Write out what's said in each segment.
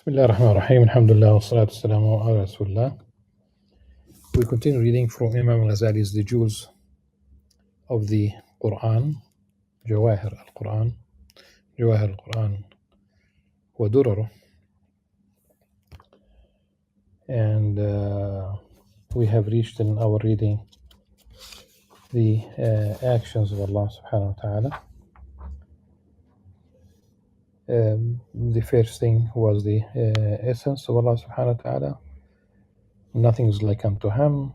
Bismillah ar-Rahman ar-Rahim, alhamdulillah, wa salatu wassalamu ala Rasulullah. We continue reading from Imam Al-Ghazali's The Jewels of the Qur'an, Jawahir al-Qur'an, Jawahir al-Qur'an wa Duraru. And we have reached in our reading the actions of Allah subhanahu wa ta'ala. The first thing was the essence of Allah subhanahu wa ta'ala. Nothing is like unto Him.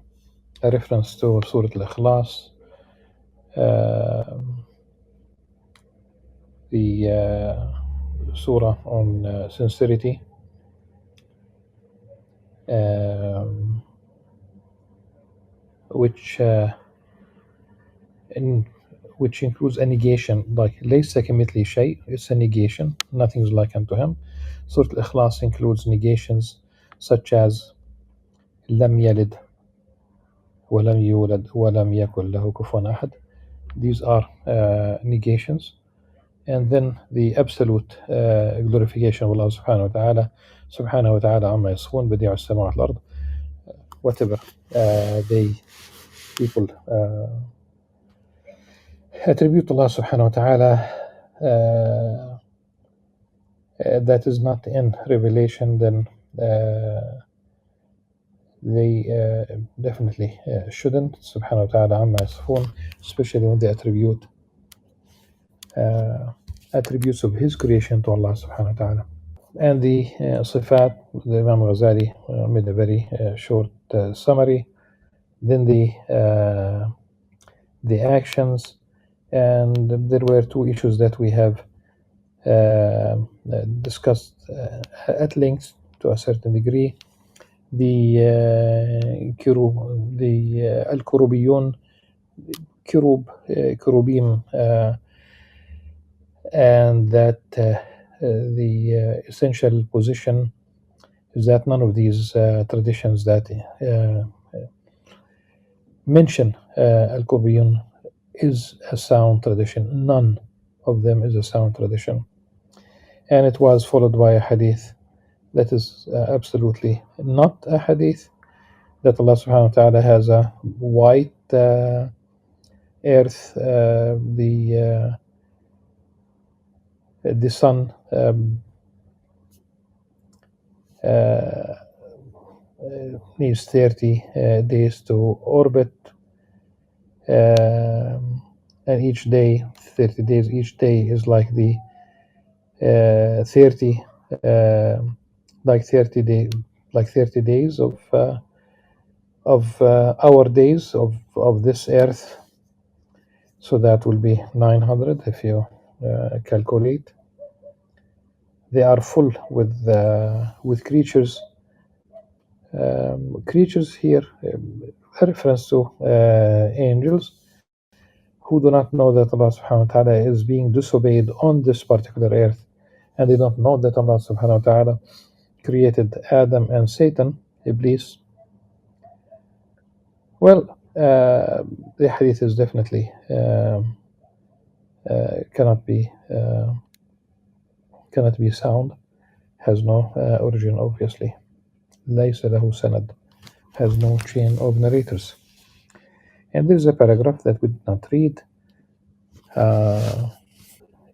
A reference to Surah Al-Ikhlas. The surah on sincerity, which includes a negation, like ليس كمثله شيء. It's a negation. Nothing is like unto Him. Surah Al-Ikhlas includes negations such as لم يلد ولم يولد ولم يكن له كفوا أحد. These are negations. And then the absolute glorification of Allah subhanahu wa ta'ala. Subhanahu wa ta'ala amma yasifun, badi'u as-samawati wal ard. Whatever people attribute Allah subhanahu wa ta'ala that is not in revelation, then they definitely shouldn't. Subhanahu wa ta'ala amma yasifun, especially when they attribute attributes of His creation to Allah subhanahu wa ta'ala. And the sifat, the Imam Ghazali made a very short summary. Then the actions, and there were two issues that we have discussed at length to a certain degree. The Al-Kurubiyun, Kurubim, and that the essential position is that none of these traditions that mention Al-Kurubiyun is a sound tradition. None of them is a sound tradition. And it was followed by a hadith that is absolutely not a hadith, that Allah subhanahu wa ta'ala has a white earth, the sun needs 30 days to orbit, and each day, 30 days, each day is like the 30 days of our days of this earth. So that will be 900 if you calculate. They are full with creatures. Creatures here, a reference to angels who do not know that Allah subhanahu wa ta'ala is being disobeyed on this particular earth, and they don't know that Allah subhanahu wa ta'ala created Adam and Satan, Iblis. Well, the hadith is definitely cannot be sound, has no origin, obviously. ليس له سند, has no chain of narrators. And there is a paragraph that we did not read. Imam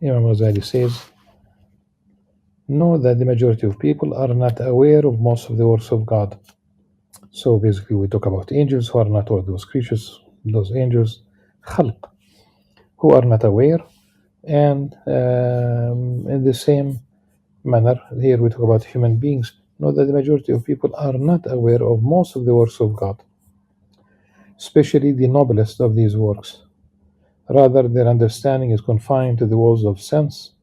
Ghazali says, know that the majority of people are not aware of most of the works of God. So basically we talk about angels who are not aware of those creatures, those angels, khalq, who are not aware. And in the same manner, here we talk about human beings. Know that the majority of people are not aware of most of the works of God, especially the noblest of these works. Rather, their understanding is confined to the worlds of sense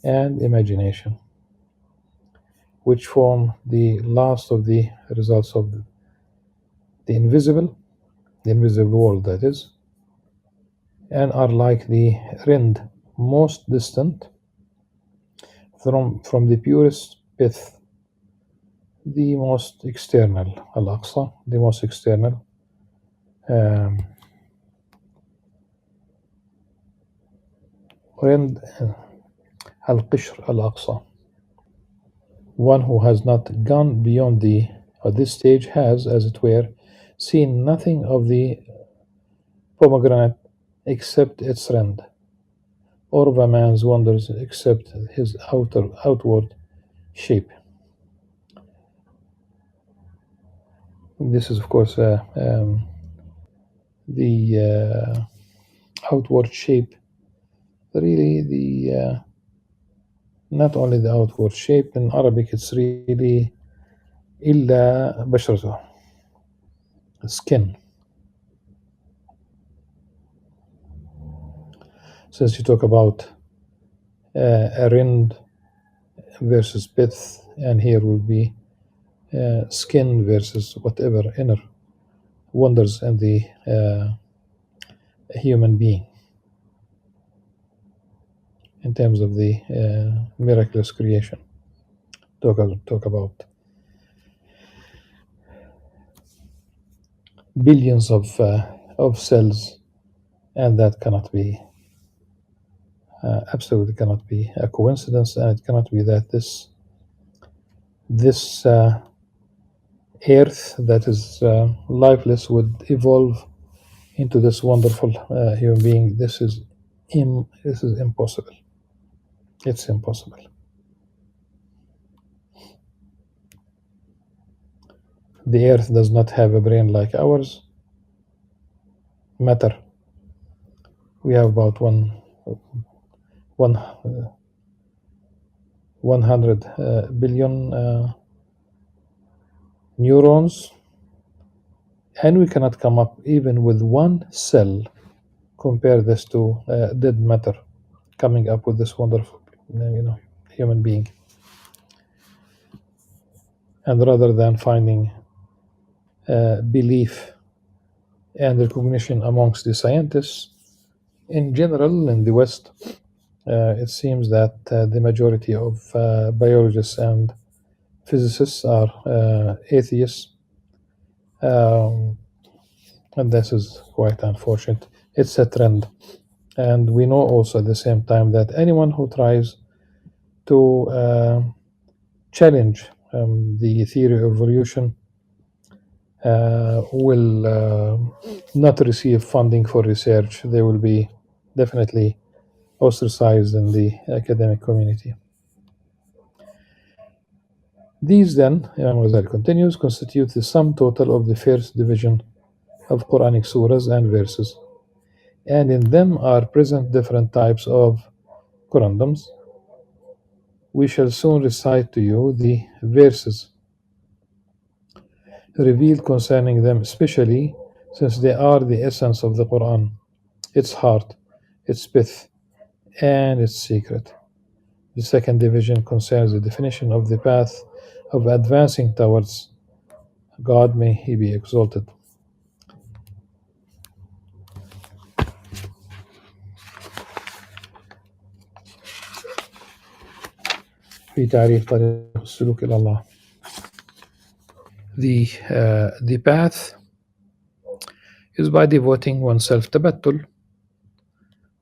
and imagination, which form the last of the results of the invisible world, that is, and are like the rind, most distant from the purest pith, the most external, Al-Aqsa, the most external. Rind, Al-Qishr, Al-Aqsa, One who has not gone beyond this stage has, as it were, seen nothing of the pomegranate except its rind, or of a man's wonders except his outward shape. This is, of course, the outward shape. Really, the not only the outward shape. In Arabic, it's really إلا بشرته, skin. Since you talk about a rind versus pith, and here will be skin versus whatever inner wonders in the human being in terms of the miraculous creation. Talk about billions of cells, and that cannot be absolutely cannot be a coincidence, and it cannot be that this earth that is lifeless would evolve into this wonderful human being. This is impossible. It's impossible. The earth does not have a brain like ours. Matter. We have about 100 billion neurons, and we cannot come up even with one cell. Compare this to dead matter coming up with this wonderful human being. And rather than finding belief and recognition amongst the scientists in general in the West, it seems that the majority of biologists and physicists are atheists, and this is quite unfortunate. It's a trend, and we know also at the same time that anyone who tries to challenge the theory of evolution will not receive funding for research. They will be definitely ostracized in the academic community. These then, Imam Ghazali continues, constitute the sum total of the first division of Quranic surahs and verses, and in them are present different types of Qurandams. We shall soon recite to you the verses revealed concerning them, especially since they are the essence of the Quran, its heart, its pith, and its secret. The second division concerns the definition of the path of advancing towards God, may He be exalted. في تعريف طريق السلوك إلى الله. The path is by devoting oneself tabattul,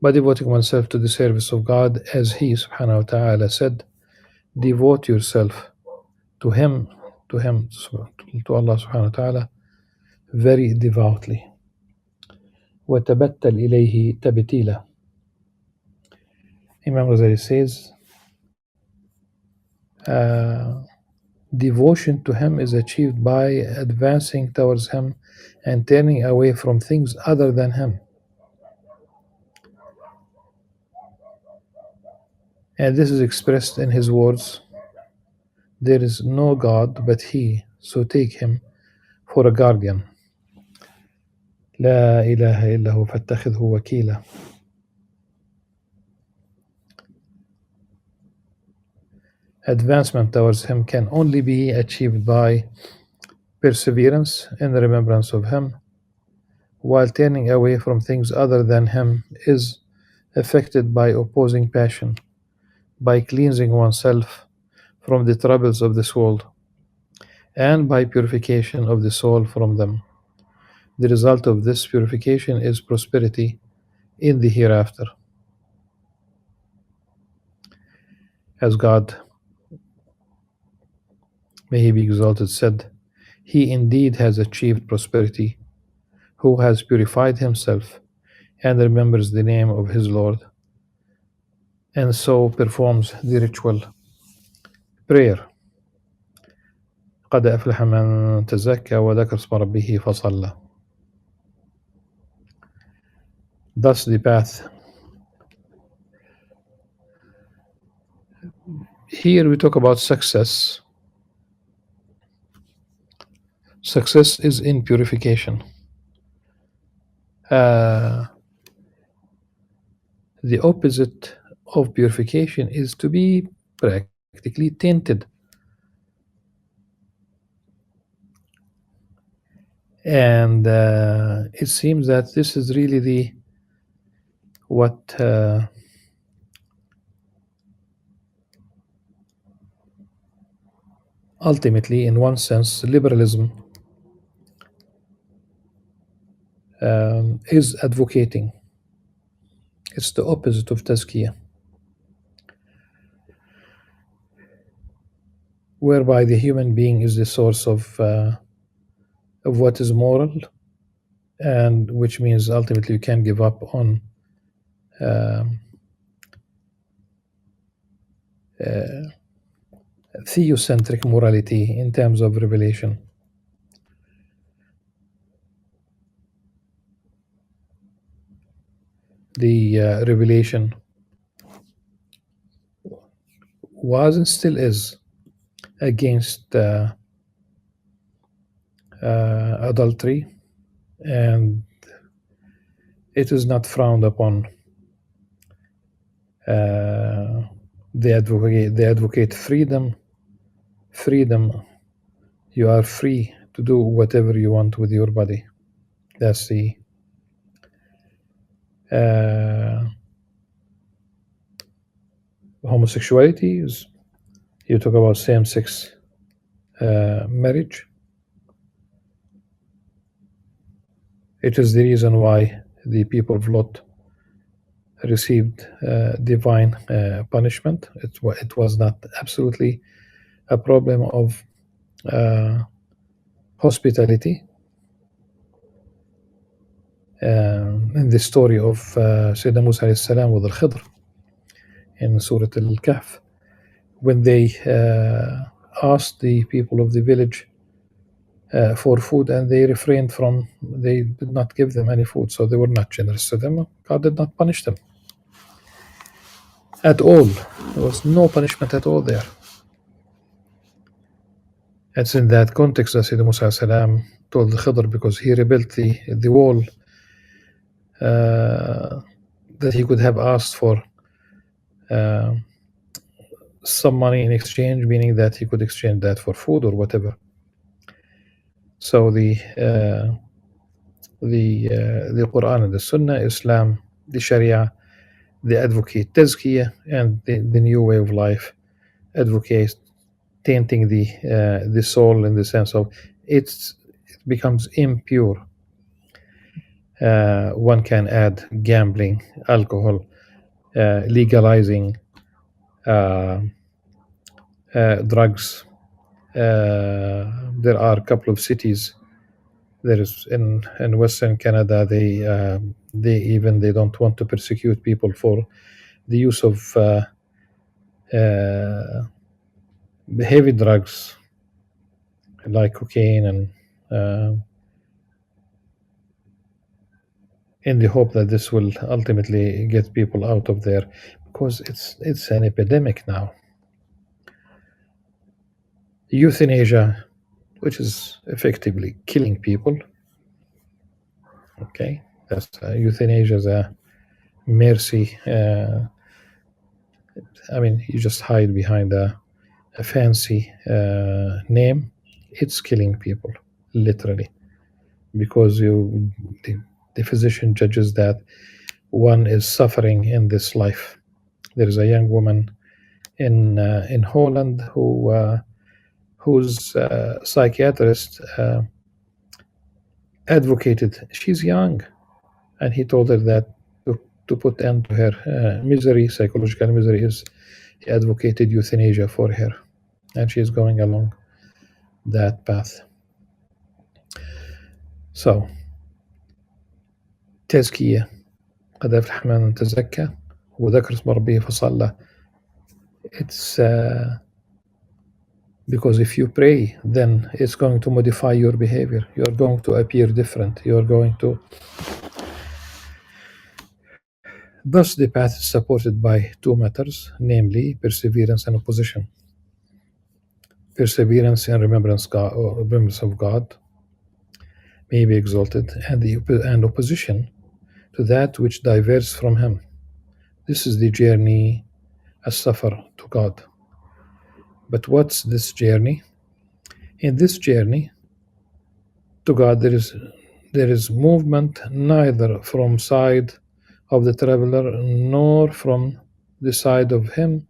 by devoting oneself to the service of God, as He subhanahu wa ta'ala said, devote yourself to Him, to Allah subhanahu wa ta'ala, very devoutly. وَتَبَتَّلْ إِلَيْهِ تَبْتِيلًا. Imam Ghazali says, devotion to Him is achieved by advancing towards Him and turning away from things other than Him. And this is expressed in His words, there is no God but He, so take Him for a guardian. لا إله إلا هو فاتخذه وكيلا. Advancement towards Him can only be achieved by perseverance in the remembrance of Him, while turning away from things other than Him is effected by opposing passion, by cleansing oneself from the troubles of this world, and by purification of the soul from them. The result of this purification is prosperity in the hereafter. As God may he be exalted, said, "He indeed has achieved prosperity, who has purified himself and remembers the name of his Lord, and so performs the ritual prayer. قد أفلح من تزكى وذكر اسم ربه فصلى." Thus the path. Here we talk about success. Success is in purification. The opposite of purification is to be practically tainted. And it seems that this is really what ultimately, in one sense, liberalism is advocating. It's the opposite of tazkiyah, whereby the human being is the source of what is moral, and which means ultimately you can give up on theocentric morality in terms of revelation. The revelation was and still is against adultery, and it is not frowned upon. They advocate freedom. You are free to do whatever you want with your body. That's the homosexuality. You talk about same-sex marriage. It is the reason why the people of Lot received divine punishment. It was not absolutely a problem of hospitality. In the story of Sayyidina Musa alayhi salam with Al-Khidr in Surah Al-Kahf, when they asked the people of the village for food, and they refrained from, they did not give them any food, so they were not generous to them. God did not punish them at all. There was no punishment at all there. It's in that context that Sayyidina Musa salam told the Khidr, because he rebuilt the wall, that he could have asked for some money in exchange, meaning that he could exchange that for food or whatever. So the Qur'an and the Sunnah, Islam, the Sharia, they advocate tazkiyah, and the new way of life advocates tainting the soul in the sense of it becomes impure. One can add gambling, alcohol, legalizing drugs. There are a couple of cities. There is in Western Canada. They don't want to persecute people for the use of heavy drugs like cocaine, and in the hope that this will ultimately get people out of there, because it's an epidemic now. Euthanasia, which is effectively killing people. Okay, that's euthanasia is a mercy. I mean, you just hide behind a fancy name. It's killing people, literally, because the physician judges that one is suffering in this life. There is a young woman in Holland whose psychiatrist advocated. She's young, and he told her that to put end to her misery, psychological misery, he advocated euthanasia for her, and she's going along. that path. So, تزكية قد أفلح من تزكى وذكر اسم ربه فصلى. It's because if you pray, then it's going to modify your behavior. You're going to appear different. You're going to. Thus, the path is supported by two matters, namely perseverance and opposition. Perseverance in remembrance of God may be exalted, and opposition to that which diverges from Him. This is the journey as suffer to God. But what's this journey? In this journey to God, there is movement neither from side of the traveler nor from the side of Him,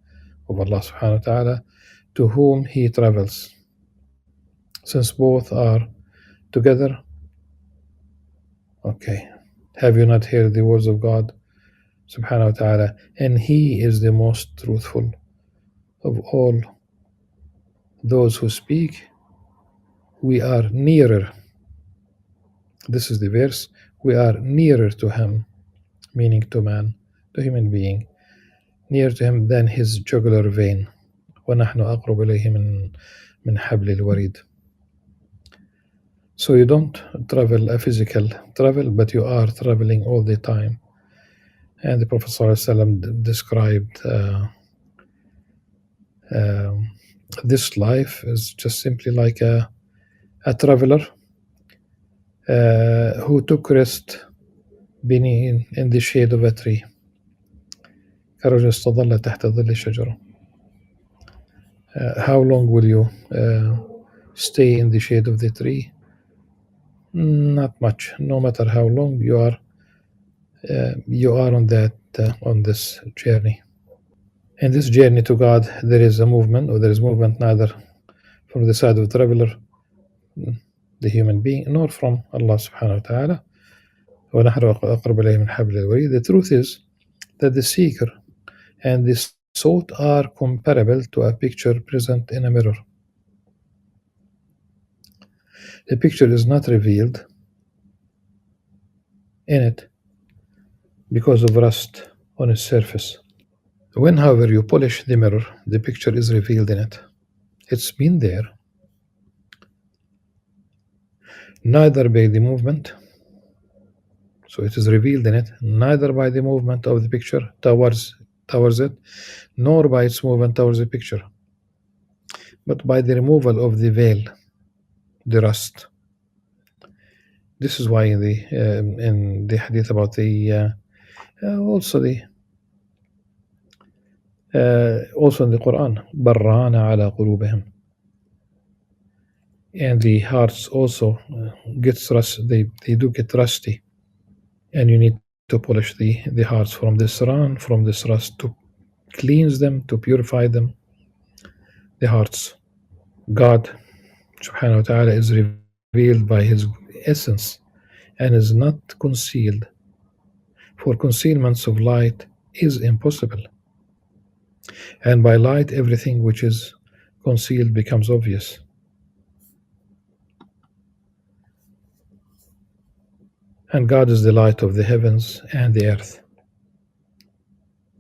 of Allah subhanahu wa ta'ala, to whom he travels. Since both are together, okay. Have you not heard the words of God subhanahu wa ta'ala? And He is the most truthful of all those who speak. We are nearer. This is the verse. We are nearer to Him, meaning to man, to human being, near to Him than his jugular vein. وَنَحْنُ أَقْرَبُ إِلَيْهِ مِنْ حَبْلِ الْوَرِيدِ. So you don't travel a physical travel, but you are traveling all the time. And the Prophet ﷺ described this life as just simply like a traveler who took rest beneath in the shade of a tree. كرجل استظل تحت ظل الشجرة. How long will you stay in the shade of the tree? Not much. No matter how long you are on that on this journey. In this journey to God, there is a movement, or there is movement neither from the side of the traveler, the human being, nor from Allah subhanahu wa ta'ala. وَنَحْنُ أَقْرَبُ إِلَيْهِ مِنْ حَبْلِ الْوَرِيدِ. The truth is that the seeker and the sought are comparable to a picture present in a mirror. The picture is not revealed in it because of rust on its surface. When, however, you polish the mirror, the picture is revealed in it. It's been there, neither by the movement, so it is revealed in it, neither by the movement of the picture towards it, nor by its movement towards the picture, but by the removal of the veil, the rust. This is why in the hadith about the also in the Qur'an, بَرَّانَ عَلَى قُلُوبِهِمْ. And the hearts also gets rust. They do get rusty, and you need to polish the hearts from this rust, to cleanse them, to purify them. The hearts. God subhanahu wa ta'ala is revealed by His essence and is not concealed, for concealments of light is impossible, and by light everything which is concealed becomes obvious. And God is the light of the heavens and the earth.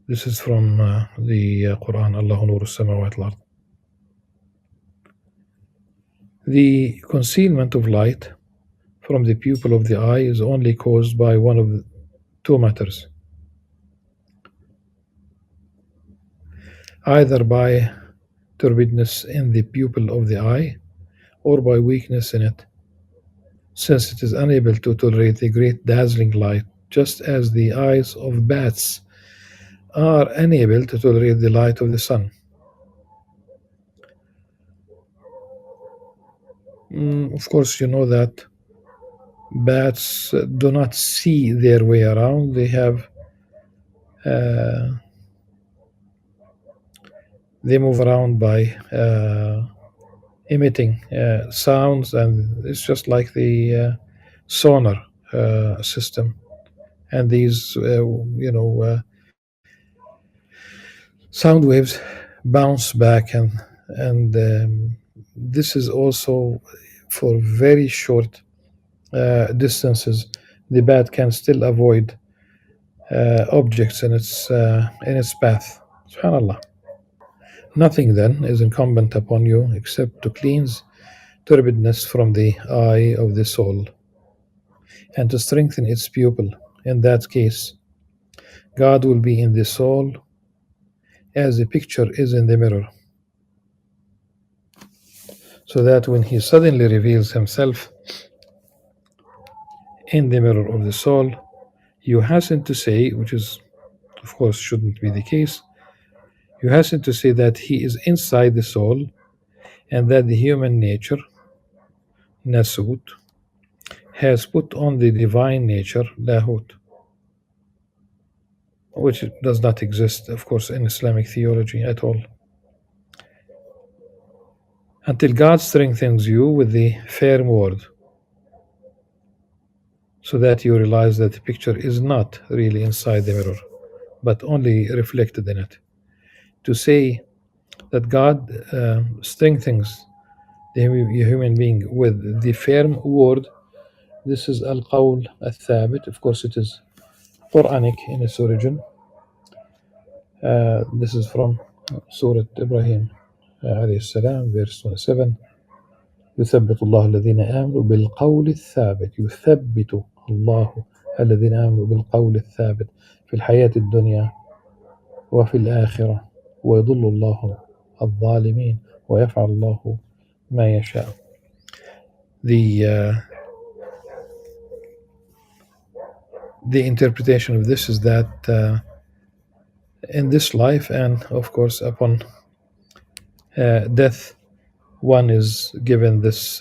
This is from the Qur'an, Allahu nuru as-samawati wal ard. The concealment of light from the pupil of the eye is only caused by one of the two matters, either by turbidness in the pupil of the eye or by weakness in it, since it is unable to tolerate the great dazzling light, just as the eyes of bats are unable to tolerate the light of the sun. Of course, you know that bats do not see their way around. They have they move around by emitting sounds, and it's just like the sonar system. And these sound waves bounce back and this is also for very short distances. The bat can still avoid objects in its path. Subhanallah. Nothing then is incumbent upon you except to cleanse turbidness from the eye of the soul and to strengthen its pupil. In that case, God will be in the soul as the picture is in the mirror, so that when He suddenly reveals Himself in the mirror of the soul, you hasten to say, which is, of course, shouldn't be the case, you hasten to say that He is inside the soul and that the human nature, Nasut, has put on the divine nature, Lahut, which does not exist, of course, in Islamic theology at all. Until God strengthens you with the firm word, so that you realize that the picture is not really inside the mirror, but only reflected in it. To say that God strengthens the human being with the firm word, this is al-qawl al-thabit. Of course, it is Quranic in its origin. This is from Surah Ibrahim alayhi salam, verse 27. يثبت الله الذين آمنوا بالقول الثابت. يثبت الله الذين آمنوا بالقول الثابت في الحياة الدنيا وفي الآخرة ويضل الله الظالمين ويفعل الله ما يشاء. The interpretation of this is that in this life and of course upon death, one is given this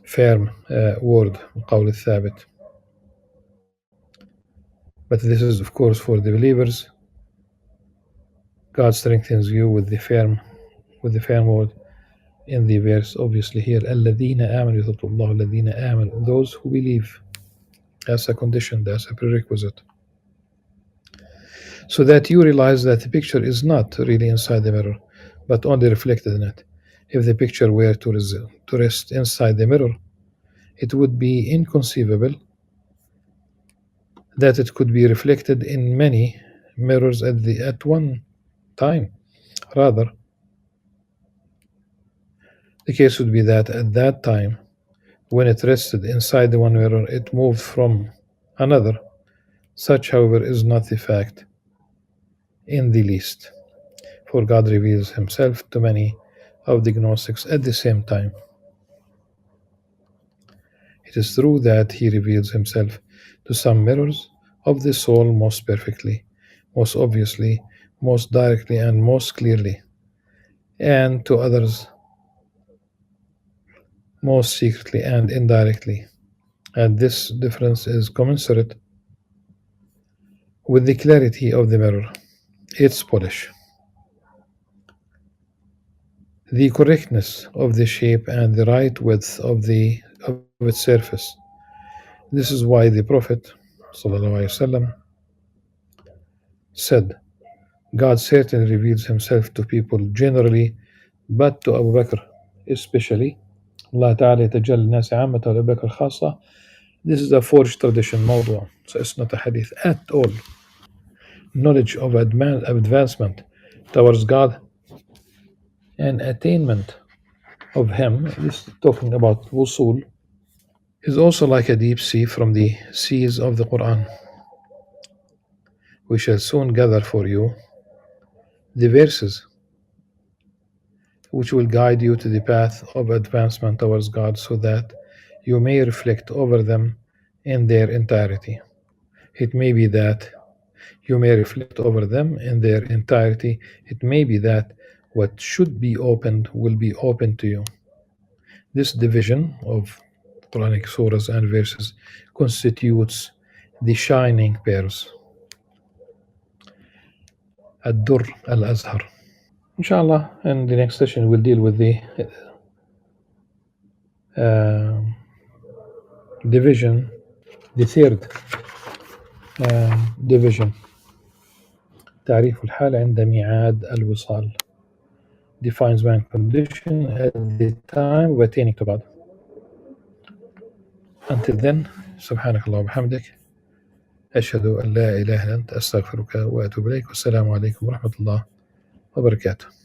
firm word, القول الثابت. But this is of course for the believers. God strengthens you with the firm word in the verse, obviously here, الذين آمنوا يثبت الله الذين آمنوا, those who believe, as a condition, as a prerequisite, so that you realize that the picture is not really inside the mirror, but only reflected in it. If the picture were to rest inside the mirror, it would be inconceivable that it could be reflected in many mirrors at one time. Rather, the case would be that at that time, when it rested inside the one mirror, it moved from another. Such, however, is not the fact in the least, for God reveals Himself to many of the Gnostics at the same time. It is true that He reveals Himself to some mirrors of the soul most perfectly, most obviously, most directly, and most clearly, and to others most secretly and indirectly, and this difference is commensurate with the clarity of the mirror, its polish, the correctness of the shape, and the right width of its surface. This is why the Prophet ﷺ said, God certainly reveals Himself to people generally, but to Abu Bakr especially. Allah Ta'ala يتجلى الناس عامة وأبو بكر خاصة. This is a forged tradition, موضوع. So it's not a hadith at all. Knowledge of advancement towards God and attainment of Him, this is talking about wusul, is also like a deep sea from the seas of the Qur'an. We shall soon gather for you the verses which will guide you to the path of advancement towards God, so that you may reflect over them in their entirety. It may be that you may reflect over them in their entirety. It may be that what should be opened will be open to you. This division of Quranic surahs and verses constitutes the shining pearls, Ad-Dur al-Azhar. Inshallah, in the next session we'll deal with the division, the third division تعريف الحال عند ميعاد الوصال. Defines one condition at the time of attaining to God. Until then, سبحانك اللهم وبحمدك أشهد أن لا إله إلا أنت أستغفرك وأتوب إليك والسلام عليكم ورحمة الله وبركاته.